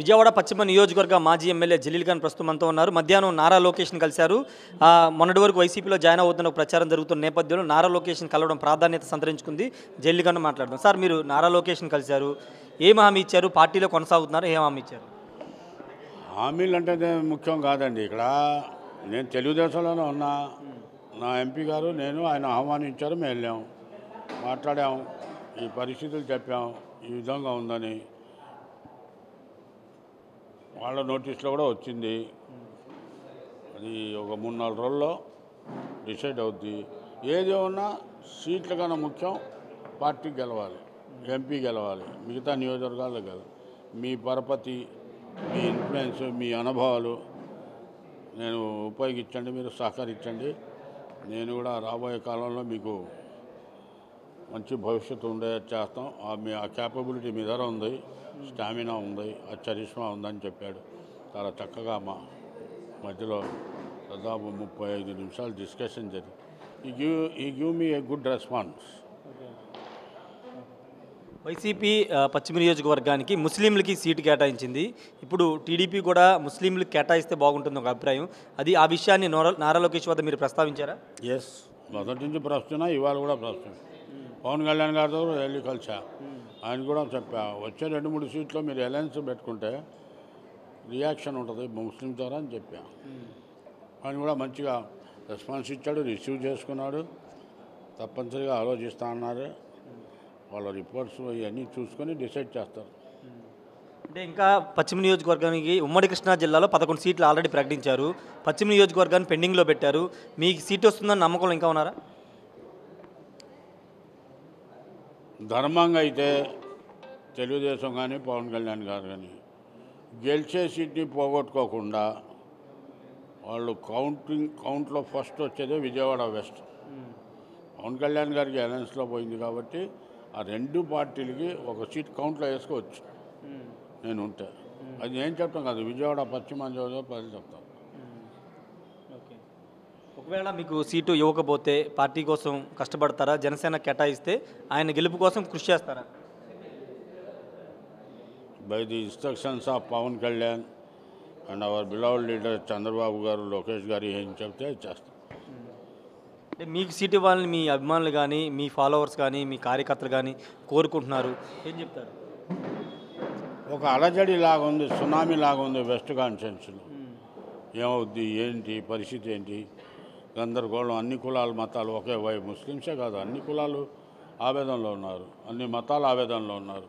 విజయవాడ పశ్చిమ నియోజకవర్గ మాజీ ఎమ్మెల్యే జలీల్ ఖాన్ ప్రస్తుతం మనతో ఉన్నారు. మధ్యాహ్నం నారా లోకేష్ని కలిశారు. మొన్నటి వరకు వైసీపీలో జాయిన్ అవుతున్న ప్రచారం జరుగుతున్న నేపథ్యంలో నారా లోకేష్ని కలవడం ప్రాధాన్యత సంతరించుకుంది. జలీల్ ఖాన్ మాట్లాడదాం. సార్, మీరు నారా లోకేష్ని కలిశారు, ఏం హామీ ఇచ్చారు? పార్టీలో కొనసాగుతున్నారు, ఏం హామీ ఇచ్చారు? హామీలు అంటే ముఖ్యం కాదండి. ఇక్కడ నేను తెలుగుదేశంలోనే ఉన్నా. నా ఎంపీ గారు నేను ఆయన ఆహ్వానించారు, మేము వెళ్ళాం, మాట్లాడాం, ఈ పరిస్థితులు చెప్పాం, ఈ విధంగా ఉందని. వాళ్ళ నోటీస్లో కూడా వచ్చింది. అది ఒక 3-4 రోజుల్లో డిసైడ్ అవుద్ది. ఏది ఉన్నా సీట్ల కన్నా ముఖ్యం పార్టీ గెలవాలి, ఎంపీ గెలవాలి, మిగతా నియోజకవర్గాల్లో గెలవాలి. మీ పరపతి, మీ ఇన్ఫ్లుయెన్స్, మీ అనుభవాలు నేను ఉపయోగించండి, మీరు సహకరించండి. నేను కూడా రాబోయే కాలంలో మీకు మంచి భవిష్యత్తు ఉండేది చేస్తాం. ఆ క్యాపబిలిటీ మీ దగ్గర ఉంది, స్టామినా ఉంది, ఆ చరిష్మా ఉందని చెప్పాడు. చాలా చక్కగా మా మధ్యలో దాదాపు 35 నిమిషాలు డిస్కషన్ జరిగింది. ఈ give me a good response. YCP పశ్చిమ నియోజకవర్గానికి ముస్లింలకి సీటు కేటాయించింది. ఇప్పుడు టీడీపీ కూడా ముస్లింలకు కేటాయిస్తే బాగుంటుంది ఒక అభిప్రాయం. ఆ విషయాన్ని నారా లోకేష్ వద్ద మీరు ప్రస్తావించారా? ఎస్, మొదటి నుంచి ప్రస్తున్నా, ఇవాళ కూడా ప్రస్తుతం. పవన్ కళ్యాణ్ గారితో వెళ్ళి కలిసా. ఆయన కూడా చెప్పా, వచ్చే 2-3 సీట్లు మీరు అలయన్స్ పెట్టుకుంటే రియాక్షన్ ఉంటుంది ముస్లిం ద్వారా అని చెప్పా. ఆయన కూడా మంచిగా రెస్పాన్స్ ఇచ్చాడు, రిసీవ్ చేసుకున్నాడు. తప్పనిసరిగా ఆలోచిస్తా అన్నారు. వాళ్ళ రిపోర్ట్స్ ఇవన్నీ చూసుకొని డిసైడ్ చేస్తారు. అంటే ఇంకా పశ్చిమ నియోజకవర్గానికి ఉమ్మడి కృష్ణా జిల్లాలో 11 సీట్లు ఆల్రెడీ ప్రకటించారు. పశ్చిమ నియోజకవర్గాన్ని పెండింగ్లో పెట్టారు. మీకు సీటు వస్తుందని నమ్మకంలో ఇంకా ఉన్నారా? ధర్మంగా అయితే తెలుగుదేశం కానీ పవన్ కళ్యాణ్ గారు కానీ గెలిచే సీట్ని పోగొట్టుకోకుండా వాళ్ళు కౌంట్లో ఫస్ట్ వచ్చేదే విజయవాడ వెస్ట్. పవన్ కళ్యాణ్ గారికి అలయన్స్లో పోయింది కాబట్టి ఆ 2 పార్టీలకి ఒక సీట్ కౌంట్లో వేసుకోవచ్చు. నేను ఉంటే అది నేను చెప్తాను కాదు, విజయవాడ పశ్చిమ ప్రజలు చెప్తాను. ఓకే, ఒకవేళ మీకు సీటు ఇవ్వకపోతే పార్టీ కోసం కష్టపడతారా? జనసేన కేటాయిస్తే ఆయన గెలుపు కోసం కృషి చేస్తారా? By the instructions of Pawan Kalyan and our beloved leader Chandrababu garu, Lokesh గారు ఏం చెప్తే చేస్తాం. అంటే మీకు సీట్ ఇవ్వాలని మీ అభిమానులు కానీ, మీ ఫాలోవర్స్ కానీ, మీ కార్యకర్తలు కానీ కోరుకుంటున్నారు, ఏం చెప్తారు? ఒక అలజడి లాగా ఉంది, సునామీ లాగా ఉంది వెస్ట్ కాన్స్టిట్యున్సీలో. ఏమవుద్ది, ఏంటి పరిస్థితి, ఏంటి గందరగోళం. అన్ని కులాలు మతాలు ఒకే ముస్లిమ్సే కాదు, అన్ని కులాలు ఆవేదనలో ఉన్నారు, అన్ని మతాలు ఆవేదనలో ఉన్నారు.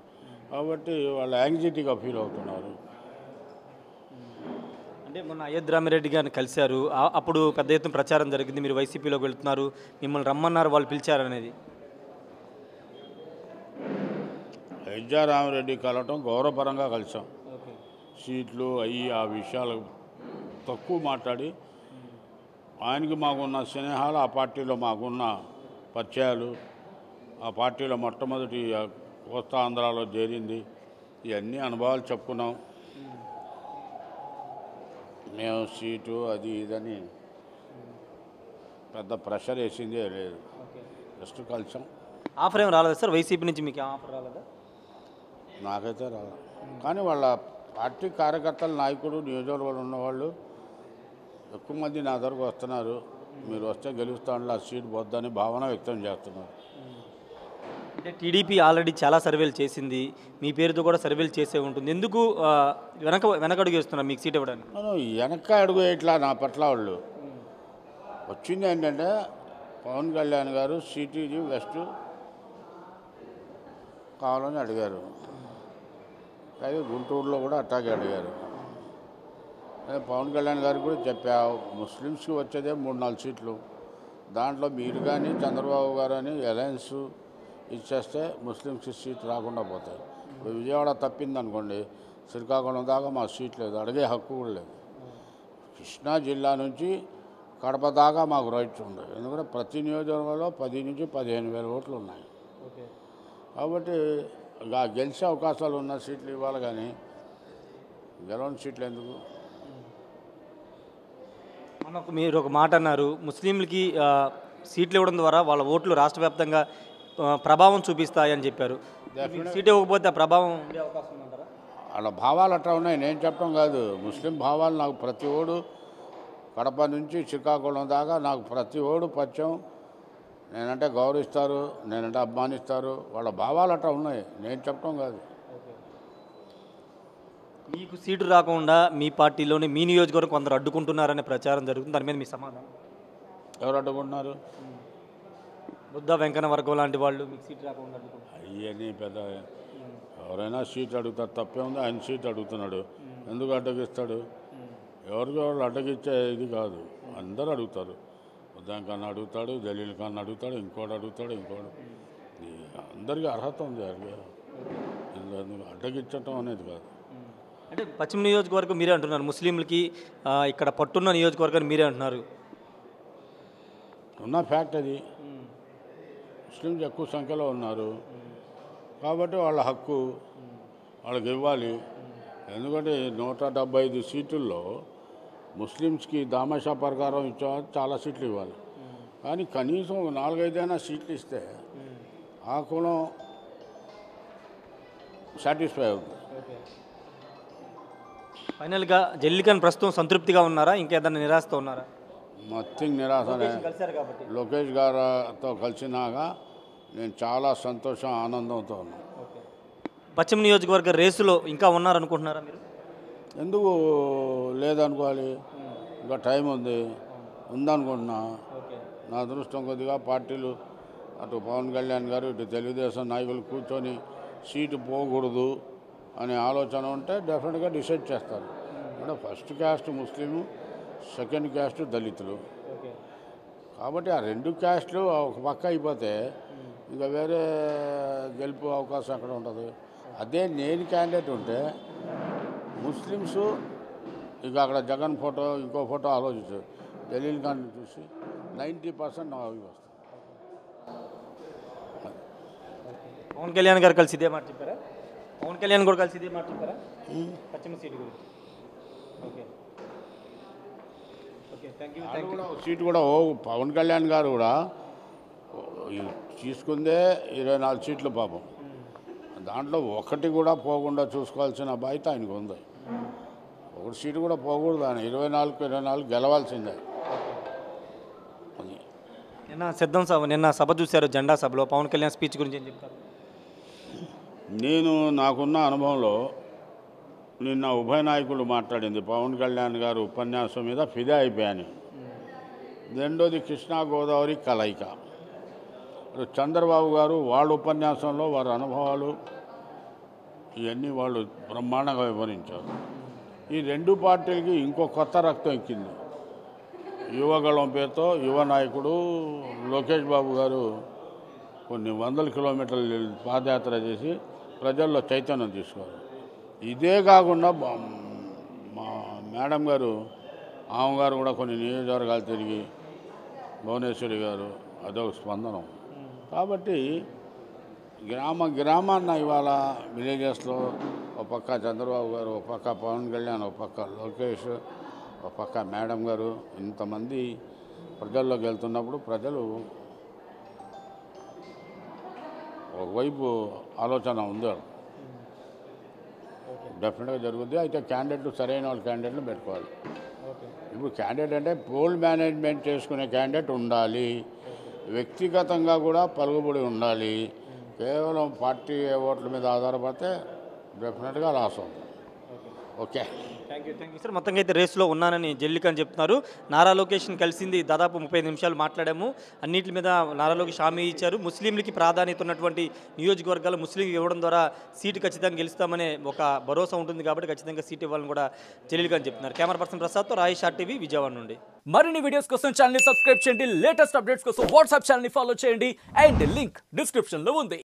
కాబట్టి వాళ్ళు యాంగ్జైటీగా ఫీల్ అవుతున్నారు. అంటే మొన్న అయోధ్య రామిరెడ్డి గారిని కలిశారు, అప్పుడు పెద్ద ఎత్తున ప్రచారం జరిగింది, మీరు వైసీపీలోకి వెళ్తున్నారు, మిమ్మల్ని రమ్మన్నారు, వాళ్ళు పిలిచారనేది. అయోధ్య రామిరెడ్డి కలవటం గౌరవపరంగా కలిసాం. సీట్లు ఆ విషయాలు తక్కువ మాట్లాడి, ఆయనకి మాకున్న స్నేహాలు, ఆ పార్టీలో మాకున్న పరిచయాలు, ఆ పార్టీలో మొట్టమొదటి కోస్తా ఆంధ్రాలో చేరింది, ఇవన్నీ అనుభవాలు చెప్పుకున్నాం. మేము సీటు అది ఇదని పెద్ద ప్రెషర్ వేసిందే లేదు, జస్ట్ కలిసాం. ఆఫర్ ఏం రాలేదా సార్ వైసీపీ నుంచి? మీకు ఆఫర్ రాలేదా? నాకైతే రాలేదు. కానీ వాళ్ళ పార్టీ కార్యకర్తలు, నాయకులు, నియోజకవర్గంలో ఉన్నవాళ్ళు ఎక్కువ మంది నా దగ్గరకు వస్తున్నారు. మీరు వస్తే గెలుస్తాను, ఆ సీట్ పోద్దని భావన వ్యక్తం చేస్తున్నారు. అంటే టీడీపీ ఆల్రెడీ చాలా సర్వేలు చేసింది, మీ పేరుతో కూడా సర్వేలు చేసే ఉంటుంది. ఎందుకు వెనకడుగు వేస్తున్నారు మీకు సీట్ ఇవ్వడానికి? వెనక అడుగు ఇట్లా నా పట్ల వాళ్ళు వచ్చింది ఏంటంటే, పవన్ కళ్యాణ్ గారు సిటీ వెస్ట్ కావాలని అడిగారు. అలాగే గుంటూరులో కూడా అట్టాగే అడిగారు. పవన్ కళ్యాణ్ గారికి కూడా చెప్పావు, ముస్లిమ్స్కి వచ్చేదే 3-4 సీట్లు, దాంట్లో మీరు కానీ చంద్రబాబు గారు అని అలయన్స్ ఇచ్చేస్తే ముస్లిమ్స్కి సీట్ రాకుండా పోతాయి. ఇప్పుడు విజయవాడ తప్పిందనుకోండి, శ్రీకాకుళం దాకా మా సీట్ లేదు, అడిగే హక్కు కూడా లేదు. కృష్ణా జిల్లా నుంచి కడప దాకా మాకు రైట్స్ ఉన్నాయి. ఎందుకంటే ప్రతి నియోజకవర్గంలో 10 నుంచి 15 వేల ఓట్లు ఉన్నాయి. కాబట్టి గెలిచే అవకాశాలు ఉన్న సీట్లు ఇవ్వాలి, కానీ గెలవని సీట్లు ఎందుకు? మీరు ఒక మాట అన్నారు, ముస్లింలకి సీట్లు ఇవ్వడం ద్వారా వాళ్ళ ఓట్లు రాష్ట్ర వ్యాప్తంగా ప్రభావం చూపిస్తాయని చెప్పారు. సీట్ ఇవ్వకపోతే ఆ ప్రభావం ఉండే అవకాశం ఉందంటారా? వాళ్ళ భావాలు అట్లా ఉన్నాయి, నేను చెప్పడం కాదు. ముస్లిం భావాలు నాకు ప్రతి ఓడు కడప నుంచి శ్రీకాకుళం దాకా నాకు ప్రతి ఓడు పరిచయం. నేనంటే గౌరవిస్తారు, నేనంటే అభిమానిస్తారు. వాళ్ళ భావాలు అట్లా ఉన్నాయి, నేను చెప్పడం కాదు. మీకు సీటు రాకుండా మీ పార్టీలోని మీ నియోజకవర్గం కొందరు అడ్డుకుంటున్నారనే ప్రచారం జరుగుతుంది, దాని మీద మీ సమాధానం? ఎవరు అడ్డుకుంటున్నారు? బుద్ధ వెంకన్న వర్గం లాంటి వాళ్ళు మీకు సీటు రాకుండా అడ్డుకుంటున్నారు. అవన్నీ పెద్ద ఎవరైనా సీట్ అడుగుతారు, తప్పే ఉంది. ఆయన సీట్ అడుగుతున్నాడు, ఎందుకు అడ్డగిస్తాడు? ఎవరికి వాళ్ళు అడ్డగిచ్చే ఇది కాదు, అందరూ అడుగుతారు. ఉద్దమ్ ఖాన్ అడుగుతాడు, జలీల్ ఖాన్ అడుగుతాడు, ఇంకోటి అడుగుతాడు, ఇంకోటి. అందరికీ అర్హత ఉంది, అడ్డగిచ్చటం అనేది కాదు. అంటే పశ్చిమ నియోజకవర్గం మీరే అంటున్నారు, ముస్లింలకి ఇక్కడ పట్టున్న నియోజకవర్గాన్ని మీరే అంటున్నారు. ఉన్న ఫ్యాక్ట్ అది. ముస్లింస్ ఎక్కువ సంఖ్యలో ఉన్నారు కాబట్టి వాళ్ళ హక్కు వాళ్ళకి ఇవ్వాలి. ఎందుకంటే 175 సీటుల్లో ముస్లిమ్స్కి దామాషా ప్రకారం ఇచ్చేవారు చాలా సీట్లు ఇవ్వాలి. కానీ కనీసం 4-5 సీట్లు ఇస్తే ఆ కులం సాటిస్ఫై అవుతుంది. ఫైనల్గా జలీల్ ఖాన్ ప్రస్తుతం సంతృప్తిగా ఉన్నారా, ఇంకేదైనా నిరాశతో ఉన్నారా? మొత్తం నిరాశనే. కలిశారు కాబట్టి లోకేష్ గారితో కలిసినాక నేను చాలా సంతోషం, ఆనందంతో ఉన్నాను. పశ్చిమ నియోజకవర్గ రేసులో ఇంకా ఉన్నారనుకుంటున్నారా మీరు? ఎందుకు లేదనుకోవాలి, ఇంకా టైం ఉందనుకుంటున్నా. నా అదృష్టం కొద్దిగా పార్టీలు అటు పవన్ కళ్యాణ్ గారు ఇటు తెలుగుదేశం నాయకులు కూర్చొని సీటు పోకూడదు అనే ఆలోచన ఉంటే డెఫినెట్గా డిసైడ్ చేస్తారు. అంటే first caste Muslim, second caste దళితులు. కాబట్టి ఆ 2 క్యాస్ట్లు ఒక పక్క అయిపోతే ఇంకా వేరే గెలుపు అవకాశం అక్కడ ఉంటుంది. అదే నేను క్యాండిడేట్ ఉంటే ముస్లిమ్స్ ఇక అక్కడ జగన్ ఫోటో ఇంకో ఫోటో ఆలోచించు, జలీల్ ఖాన్ చూసి 90% నా అవి వస్తాయి. పవన్ కళ్యాణ్ గారు కలిసి ఇదే మాట చెప్పారా? పవన్ కళ్యాణ్ కూడా కలిసి ఇదే మాట చెప్పారా పశ్చిమ సీటు గురించి? Okay okay, thank you. కూడా సీటు కూడా పవన్ కళ్యాణ్ గారు కూడా తీసుకుందే 24 సీట్లు పాపం. దాంట్లో ఒకటి కూడా పోకుండా చూసుకోవాల్సిన బాధ్యత ఆయనకు ఉంది. ఒకటి సీటు కూడా పోకూడదు, ఆయన 24 గెలవాల్సిందే. నిన్న సభ చూశారు, జెండా సభలో పవన్ కళ్యాణ్ స్పీచ్ గురించి ఏం చెప్తారు? నేను నాకున్న అనుభవంలో నిన్న ఉభయ నాయకులు మాట్లాడింది, పవన్ కళ్యాణ్ గారు ఉపన్యాసం మీద ఫిదా అయిపోయాను. రెండోది కృష్ణా గోదావరి కలయిక. చంద్రబాబు గారు వాళ్ళ ఉపన్యాసంలో వారి అనుభవాలు ఇవన్నీ వాళ్ళు బ్రహ్మాండంగా వివరించారు. ఈ 2 పార్టీలకి ఇంకో కొత్త రక్తం ఎక్కింది. యువగళం పేరుతో యువ నాయకుడు లోకేష్ బాబు గారు కొన్ని 100 కిలోమీటర్లు పాదయాత్ర చేసి ప్రజల్లో చైతన్యం తీసుకోవాలి. ఇదే కాకుండా మా మేడం గారు ఆమెగారు కూడా కొన్ని నియోజకవర్గాలు తిరిగి, భువనేశ్వరి గారు, అదొక స్పందనం. కాబట్టి గ్రామాన్న ఇవాళ విలేజెస్లో ఒక పక్క చంద్రబాబు గారు, ఒక పక్క పవన్ కళ్యాణ్, ఒక పక్క లోకేష్, ఒక పక్క మేడం గారు, ఇంతమంది ప్రజల్లోకి వెళ్తున్నప్పుడు ప్రజలు ఒకవైపు ఆలోచన ఉంది, డెఫినెట్గా జరుగుద్ది. అయితే క్యాండిడేట్లు సరైన వాళ్ళ క్యాండిడేట్లు పెట్టుకోవాలి. ఇప్పుడు క్యాండిడేట్ అంటే పోల్ మేనేజ్మెంట్ చేసుకునే క్యాండిడేట్ ఉండాలి, వ్యక్తిగతంగా కూడా పలుకుబడి ఉండాలి. కేవలం పార్టీ ఓట్ల మీద ఆధారపడితే డెఫినెట్గా లాస్ అవుతుంది. Okay, thank you sir. మొత్తంగా అయితే రేసులో ఉన్నానని జలీల్ ఖాన్ చెప్తున్నారు. నారా లోకేష్ని కలిసింది దాదాపు 35 నిమిషాలు మాట్లాడాము. అన్నింటి మీద నారా లోకేష్ హామీ ఇచ్చారు. ముస్లింలకి ప్రాధాన్యత ఉన్నటువంటి నియోజకవర్గాలు ముస్లింకి ఇవ్వడం ద్వారా సీటు ఖచ్చితంగా గెలుస్తామనే ఒక భరోసా ఉంటుంది కాబట్టి ఖచ్చితంగా సీటు ఇవ్వాలని కూడా జలీల్ ఖాన్ చెప్తున్నారు. Camera person ప్రసాద్తో Rayesh RTV, Vijayawada నుండి. మరిన్ని వీడియోస్ కోసం ఛానల్ ని సబ్స్క్రైబ్ చేయండి, లేటెస్ట్ అప్డేట్స్ కోసం వాట్సాప్ ఛానల్ ని ఫాలో చేయండి అండ్ లింక్ డిస్క్రిప్షన్ లో ఉంది.